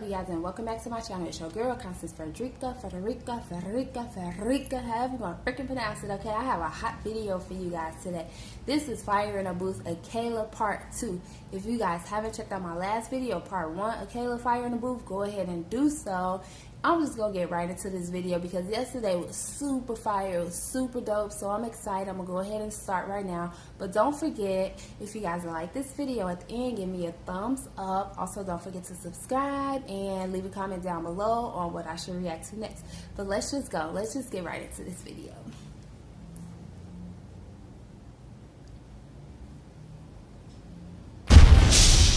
you guys, and welcome back to my channel. It's your girl, Constance, Fredericka, however you want to freaking pronounce it, okay? I have a hot video for you guys today. This is Fire in a Booth, Akala Part 2. If you guys haven't checked out my last video, Part 1, Akala Fire in the Booth, go ahead and do so. I'm just going to get right into this video because yesterday was super fire. It was super dope, so I'm excited. I'm going to go ahead and start right now. But don't forget, if you guys like this video at the end, give me a thumbs up. Also, don't forget to subscribe and leave a comment down below on what I should react to next. But let's just go. Let's just get right into this video.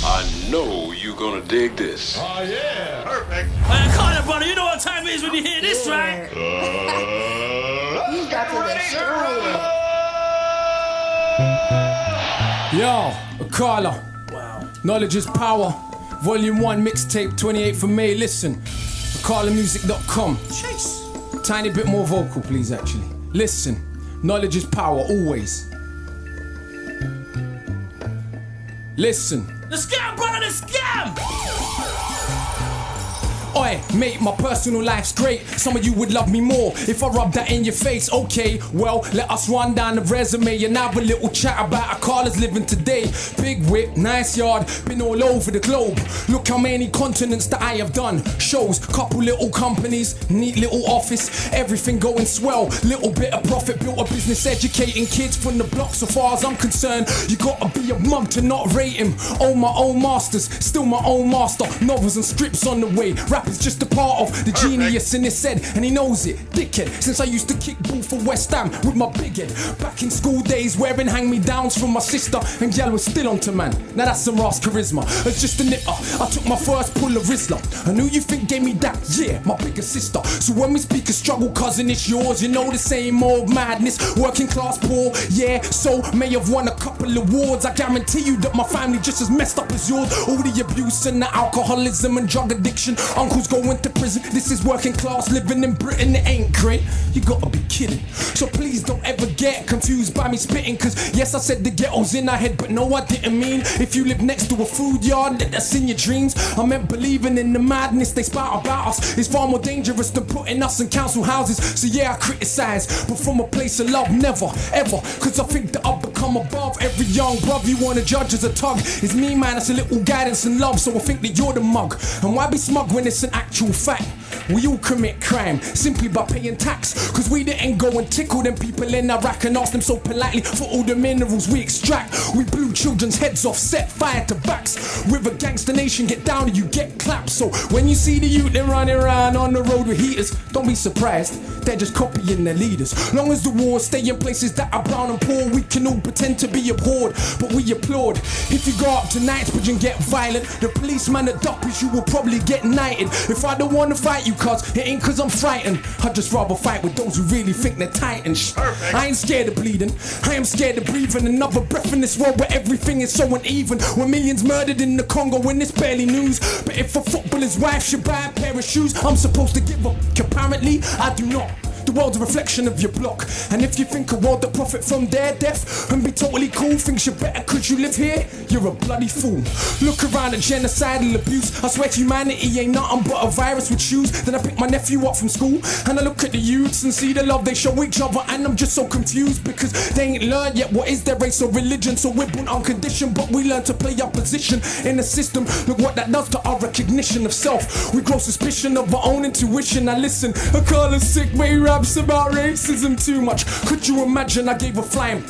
I know you're gonna dig this. Oh yeah, perfect. Carter, brother, you know what time it is when you hear this, right? He's about to destroy it. Yo, Akala. Wow. Knowledge is power. Volume 1, mixtape, 28th of May. Listen, akalamusic.com. Chase. Tiny bit more vocal, please, actually. Listen, knowledge is power, always. Listen. The scam, brother, the scam! Oi, mate, my personal life's great. Some of you would love me more if I rub that in your face. Okay, well, let us run down the resume and have a little chat about Akala's living today. Big whip, nice yard, been all over the globe. Look how many continents that I have done. Shows, couple little companies, neat little office, everything going swell. Little bit of profit, built a business educating kids from the block. So far as I'm concerned, you gotta be a mug to not rate him. Own my own masters, still my own master. Novels and scripts on the way. Is just a part of the genius in his head, and he knows it, dickhead. Since I used to kick ball for West Ham with my big head. Back in school days, wearing hand-me-downs from my sister, and gal was still onto man. Now that's some Ross charisma. As just a nipper, I took my first pull of Rizla. And who you think gave me that? Yeah, my bigger sister. So when we speak of struggle, cousin, it's yours. You know the same old madness. Working class poor, yeah. So may have won a couple awards. I guarantee you that my family just as messed up as yours. All the abuse and the alcoholism and drug addiction. Uncles going to prison. This is working class living in Britain. It ain't great. You gotta be kidding. So please don't ever get confused by me spitting. Cause yes, I said the ghetto's in our head, but no, I didn't mean if you live next to a food yard that's in your dreams. I meant believing in the madness they spout about us is far more dangerous than putting us in council houses. So yeah, I criticize, but from a place of love, never, ever. Cause I think that I've become above every young bruv you wanna judge as a tug. It's me, man, it's a little guidance and love. So I think that you're the mug. And why be smug when it's an actual fact? We all commit crime simply by paying tax. Cause we didn't go and tickle them people in Iraq and ask them so politely for all the minerals we extract. We blew children's heads off, set fire to backs. With a gangster nation, get down and you get clapped. So when you see the youth them running around on the road with heaters, don't be surprised, they're just copying their leaders. Long as the wars stay in places that are brown and poor, we can all pretend to be abhorred, but we applaud. If you go up to Knightsbridge and get violent, the policeman that duckers you will probably get knighted. If I don't wanna fight you, cuz it ain't cause I'm frightened. I'd just rather fight with those who really think they're titans. Perfect. I ain't scared of bleeding, I am scared of breathing another breath in this world where everything is so uneven. When millions murdered in the Congo when it's barely news. But if a footballer's wife should buy a pair of shoes, I'm supposed to give up. Apparently, I do not. The world's a reflection of your block. And if you think a world that profit from their death and be totally cool, thinks you're better cause you live here, you're a bloody fool. Look around at genocidal abuse. I swear humanity ain't nothing but a virus with shoes. Then I pick my nephew up from school and I look at the youths and see the love they show each other, and I'm just so confused because they ain't learned yet what is their race or religion. So we're born unconditioned, but we learn to play our position in the system. Look what that does to our recognition of self. We grow suspicion of our own intuition. Now listen, Akala's sick, but he raps about racism too much. Could you imagine I gave a flying?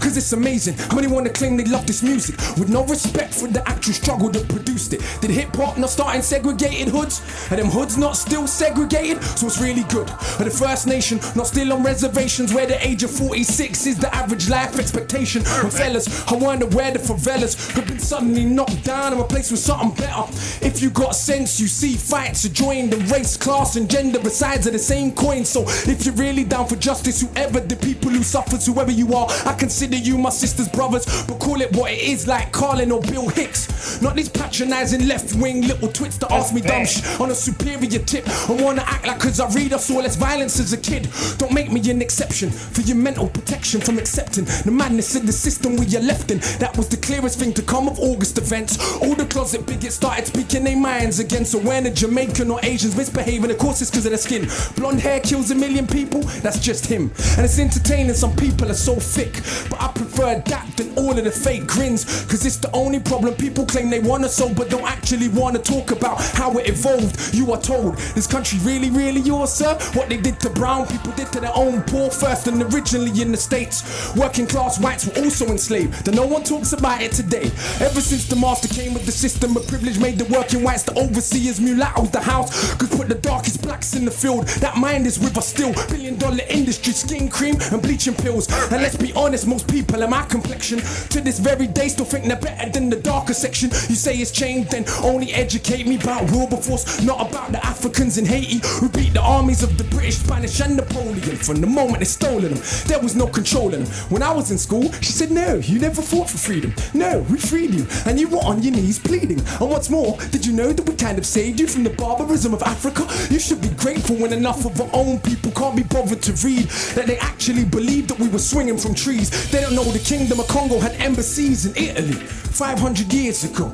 Cause it's amazing how many wanna claim they love this music with no respect for the actual struggle that produced it. Did hip-hop not start in segregated hoods? Are them hoods not still segregated? So it's really good. Are the First Nation not still on reservations where the age of 46 is the average life expectation? And fellas, I wonder where the favelas have been suddenly knocked down and replaced with something better. If you got sense, you see fights are joined, and race, class and gender besides are the same coin. So if you're really down for justice, whoever the people who suffers, whoever you are, I can consider you my sister's brothers, but call it what it is, like Carlin or Bill Hicks. Not these patronising left-wing little twits that ask me dumb shit on a superior tip and wanna act like cause I read I saw less violence as a kid. Don't make me an exception for your mental protection from accepting the madness in the system we are left in. That was the clearest thing to come of August events. All the closet bigots started speaking their minds again. So when a Jamaican or Asians misbehaving, of course it's cause of their skin. Blonde hair kills a million people, that's just him. And it's entertaining, some people are so thick, but I prefer that than all of the fake grins, cause it's the only problem. People claim they wanna solve but don't actually wanna talk about how it evolved. You are told this country really, really yours, sir? What they did to brown people did to their own poor first, and originally in the States working class whites were also enslaved, and no one talks about it today. Ever since the master came with the system of privilege, made the working whites the overseers, mulattoes the house, could put the darkest blacks in the field. That mind is with us still. $1 billion industry, skin cream and bleaching pills. And let's be honest, most people in my complexion to this very day still think they're better than the darker section. You say it's changed, then only educate me about Wilberforce, not about the Africans in Haiti who beat the armies of the British, Spanish and Napoleon. From the moment they stolen them, there was no controlling them. When I was in school, she said, no, you never fought for freedom. No, we freed you, and you were on your knees pleading. And what's more, did you know that we kind of saved you from the barbarism of Africa? You should be grateful when enough of our own people can't be bothered to read that they actually believed that we were swinging from trees. They don't know the Kingdom of Congo had embassies in Italy 500 years ago.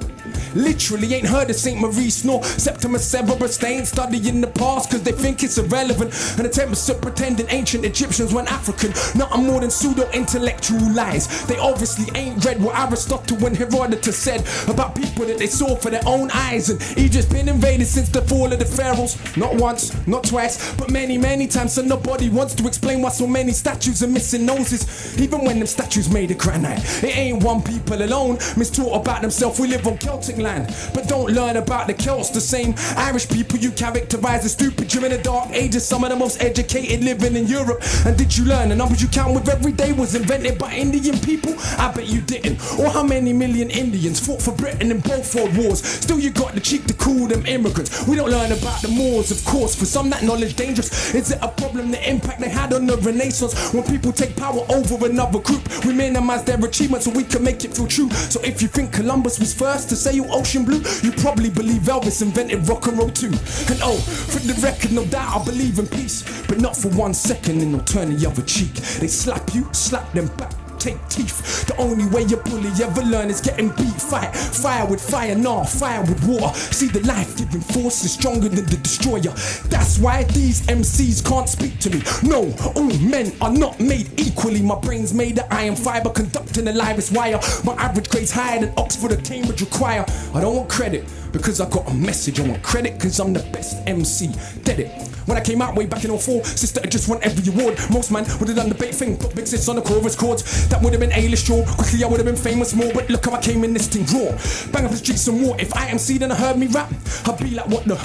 Literally ain't heard of St. Maurice nor Septimus Severus. They ain't studying the past cause they think it's irrelevant, and attempts at pretending ancient Egyptians weren't African. Nothing more than pseudo-intellectual lies. They obviously ain't read what Aristotle and Herodotus said about people that they saw for their own eyes. And Egypt's been invaded since the fall of the pharaohs. Not once, not twice, but many, many times. So nobody wants to explain why so many statues are missing noses, even when them statues made of granite. It ain't one people alone mistaught about themselves. We live on Celtic land, but don't learn about the Celts. The same Irish people you characterize as stupid during the dark ages, some of the most educated living in Europe. And did you learn the numbers you count with every day was invented by Indian people? I bet you didn't. Or how many million Indians fought for Britain in both world wars? Still you got the cheek to call them immigrants. We don't learn about the Moors, of course. For some that knowledge dangerous. Is it a problem the impact they had on the Renaissance? When people take power over another group, we minimize their achievements so we can make it feel true. So if you think Columbus was first to sail ocean blue, you probably believe Elvis invented rock and roll too. And oh, for the record, no doubt I believe in peace, but not for 1 second, and they'll turn the other cheek. They slap you, slap them back, take teeth. The only way a bully ever learn is getting beat. Fight fire with fire, nah, fire with water. See, the life-giving force is stronger than the destroyer. That's why these MCs can't speak to me. No, all men are not made equally. My brain's made of iron fiber, conducting the livest wire. My average grade's higher than Oxford or Cambridge require. I don't want credit because I got a message. I want credit because I'm the best MC. Dead it. When I came out way back in 04, sister, I just won every award. Most man would have done the bait thing, put big sis on the chorus chords. That would have been A-list draw. Quickly I would have been famous more, but look how I came in this thing raw. Bang up the streets some more. If I MC then I heard me rap, I'd be like, what the?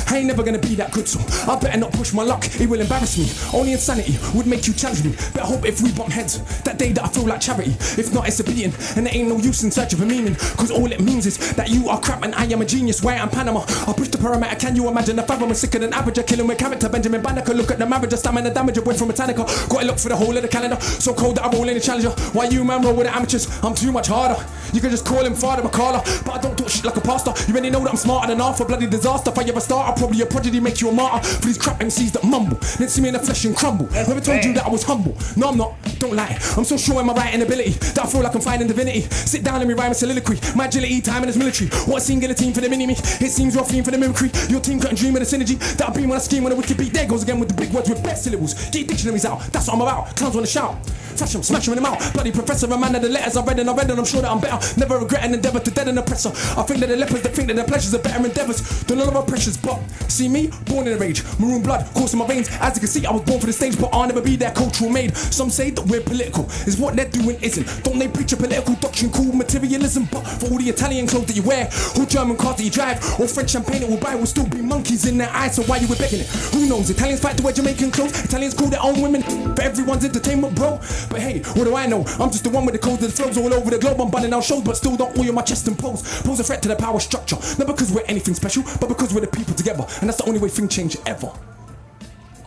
I ain't never gonna be that good, so I better not push my luck. It will embarrass me. Only insanity would make you challenge me. Better hope if we bump heads that day that I feel like charity. If not, it's a beating, and there ain't no use in search of a meaning, cause all it means is that you are crap and I am a genius. Why I'm Panama, I push the parameter. Can you imagine the fathom is sicker than average? I killing with character. Benjamin Banneker, look at the marriage, the stamina damage. Went from Metallica, got a look for the whole of the calendar. So cold that I roll in the challenger. Why you man roll with the amateurs? I'm too much harder. You can just call him Father Akala, but I don't talk shit like a pastor. You already know that I'm smarter than half a bloody disaster. If I ever start, I'll probably a prodigy, make you a martyr for these crap MCs that mumble. Then see me in the flesh and crumble. Never told you that I was humble. No, I'm not. Don't lie. I'm so sure in my writing ability that I feel like I'm finding divinity. Sit down and me rhyme a soliloquy. My agility, time in this military. What a singular team for the mini-me. It seems you're fiend for the mimicry. Your team couldn't dream of the synergy that I bring when I scheme when a wicked beat. There goes again with the big words with best syllables. Get dictionaries out. That's what I'm about. Clowns wanna shout. Flash them, smash them in the mouth. Bloody professor, a man of the letters I read and I'm sure that I'm better. Never regret an endeavour to dead an oppressor. I think that the lepers that think that their pleasures are better endeavours than all of our pressures. But see me, born in a rage, maroon blood coursing my veins. As you can see, I was born for the stage, but I'll never be their cultural maid. Some say that we're political, is what they're doing isn't. Don't they preach a political doctrine called materialism? But for all the Italian clothes that you wear, or German cars that you drive, or French champagne that we'll buy, will still be monkeys in their eyes. So why you were begging it? Who knows? Italians fight to wear Jamaican clothes. Italians call their own women for everyone's entertainment, bro. But hey, what do I know? I'm just the one with the codes that flows all over the globe. I'm bunning out shows, but still don't oil my chest and pose. Pose a threat to the power structure. Not because we're anything special, but because we're the people together. And that's the only way things change ever.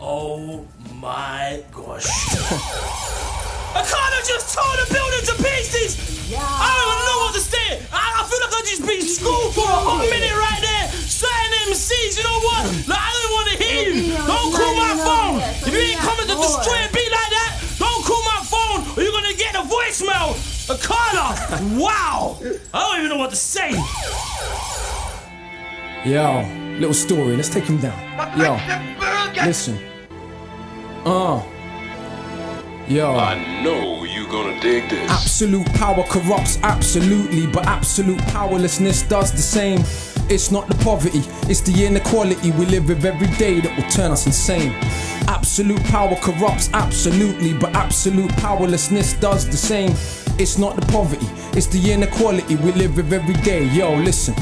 Oh my gosh. Akala just tore the building to pieces. Yeah. I don't even know what to say. I feel like I just been schooled for a hot minute right there. Saying MCs, you know what? Like, I don't want to hear you. Don't call my phone. If you ain't coming to destroy a beat like that, don't call my phone or you're going to get a voicemail. Akala, wow. I don't even know what to say. Yo, little story, let's take him down. Yo, listen. Yo. I know you gonna dig this. Absolute power corrupts absolutely, but absolute powerlessness does the same. It's not the poverty, it's the inequality we live with every day that will turn us insane. Absolute power corrupts absolutely, but absolute powerlessness does the same. It's not the poverty, it's the inequality we live with every day. Yo, listen.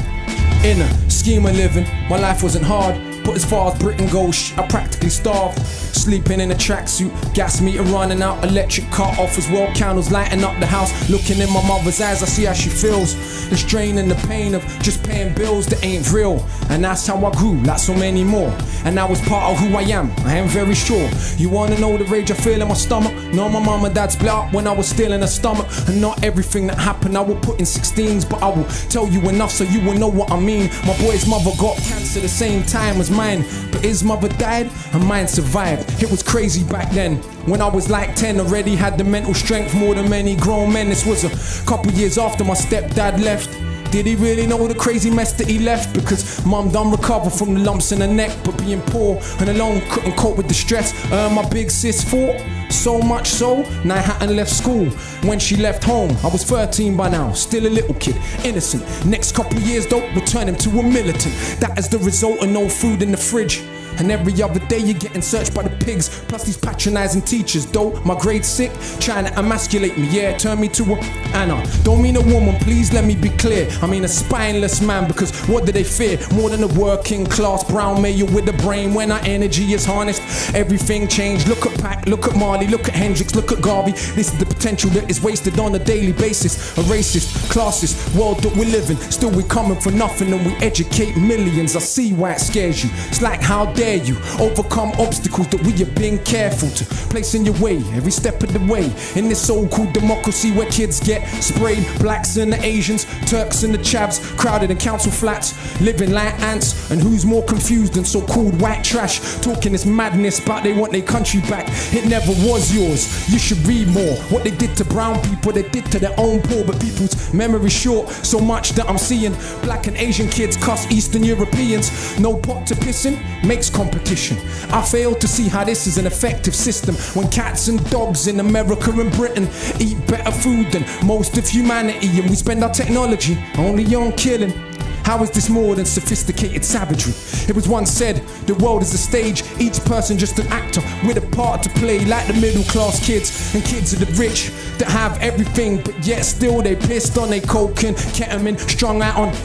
In a scheme of living, my life wasn't hard, but as far as Britain goes, I practically starved. Sleeping in a tracksuit, gas meter running out, electric cut off as well, candles lighting up the house. Looking in my mother's eyes, I see how she feels. The strain and the pain of just paying bills that ain't real. And that's how I grew, like so many more. And that was part of who I am very sure. You wanna know the rage I feel in my stomach? No, my mum and dad split up when I was still in her stomach. And not everything that happened I will put in 16s, but I will tell you enough so you will know what I mean. My boy's mother got cancer the same time as mine, but his mother died and mine survived. It was crazy back then. When I was like 10, already had the mental strength more than many grown men. This was a couple years after my stepdad left. Did he really know the crazy mess that he left? Because mum done recover from the lumps in her neck, but being poor and alone couldn't cope with the stress. My big sis fought, so much so, now I hadn't left school. When she left home, I was 13 by now, still a little kid, innocent. Next couple years though, will turn him to a militant. That is the result of no food in the fridge. And every other day you're getting searched by the pigs, plus these patronizing teachers. Though my grade's sick, trying to emasculate me, yeah, turn me to a Anna. Don't mean a woman, please let me be clear. I mean a spineless man, because what do they fear? More than a working class brown male with a brain. When our energy is harnessed, everything changed. Look at Pac, look at Marley, look at Hendrix, look at Garvey. This is the potential that is wasted on a daily basis. A racist, classist world that we're living. Still we coming for nothing and we educate millions. I see why it scares you. It's like how dare you overcome obstacles that we have been careful to place in your way every step of the way. In this so-called democracy where kids get sprayed, blacks and the Asians, Turks and the Chavs, crowded in council flats, living like ants. And who's more confused than so-called white trash, talking this madness about they want their country back? It never was yours. You should read more. What they did to brown people, they did to their own poor. But people's memory short, so much that I'm seeing black and Asian kids cuss Eastern Europeans. No pot to piss in makes competition. I fail to see how this is an effective system when cats and dogs in America and Britain eat better food than most of humanity, and we spend our technology only on killing. How is this more than sophisticated savagery? It was once said, the world is a stage, each person just an actor with a part to play, like the middle class kids and kids of the rich that have everything, but yet still they pissed on their coke and ketamine, strung out on.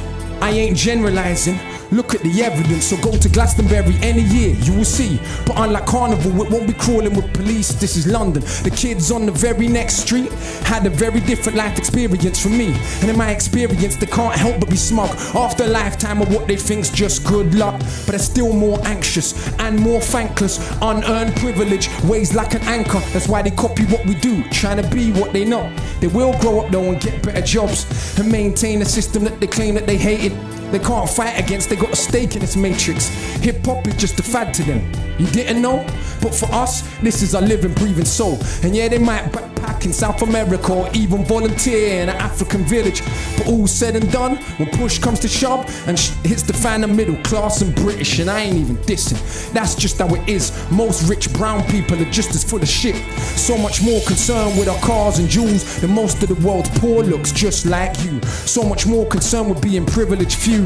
I ain't generalizing. Look at the evidence, so go to Glastonbury any year, you will see. But unlike Carnival, it won't be crawling with police. This is London. The kids on the very next street had a very different life experience from me. And in my experience, they can't help but be smug after a lifetime of what they think's just good luck. But they're still more anxious and more thankless. Unearned privilege weighs like an anchor. That's why they copy what we do, trying to be what they know. They will grow up though and get better jobs and maintain a system that they claim that they hated. They can't fight against, they got a stake in this matrix. Hip-hop is just a fad to them. You didn't know? But for us, this is our living, breathing soul. And yeah, they might backpack in South America or even volunteer in an African village. But all said and done, when push comes to shove and hits the fan of middle class and British, and I ain't even dissing. That's just how it is. Most rich brown people are just as full of shit. So much more concerned with our cars and jewels than most of the world's poor looks just like you. So much more concerned with being privileged few.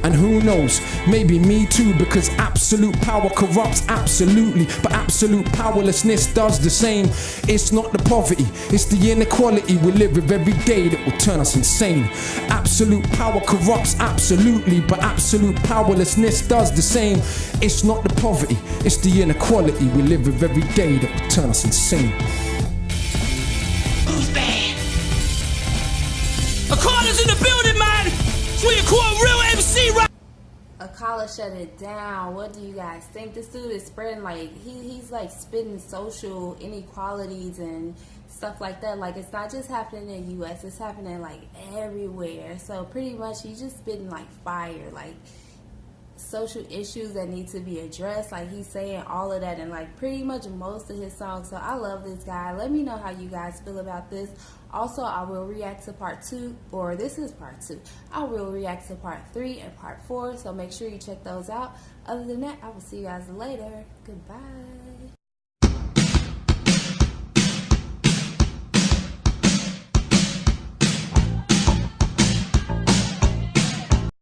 And who knows, maybe me too, because absolute power corrupts absolutely, but absolute powerlessness does the same. It's not the poverty, it's the inequality we live with every day that will turn us insane. Absolute power corrupts absolutely, but absolute powerlessness does the same. It's not the poverty, it's the inequality we live with every day that will turn us insane. Who's bad? Akala's in the building, man! That's what you call a real MC, right? Akala shut it down. What do you guys think? This dude is spreading, like, he's like spitting social inequalities and stuff like that. Like, it's not just happening in the US, it's happening like everywhere. So pretty much he's just spitting like fire, like social issues that need to be addressed. Like, he's saying all of that in like pretty much most of his songs. So I love this guy. Let me know how you guys feel about this. Also, I will react to part 2, or this is part 2. I will react to part 3 and part 4, so make sure you check those out. Other than that, I will see you guys later. Goodbye.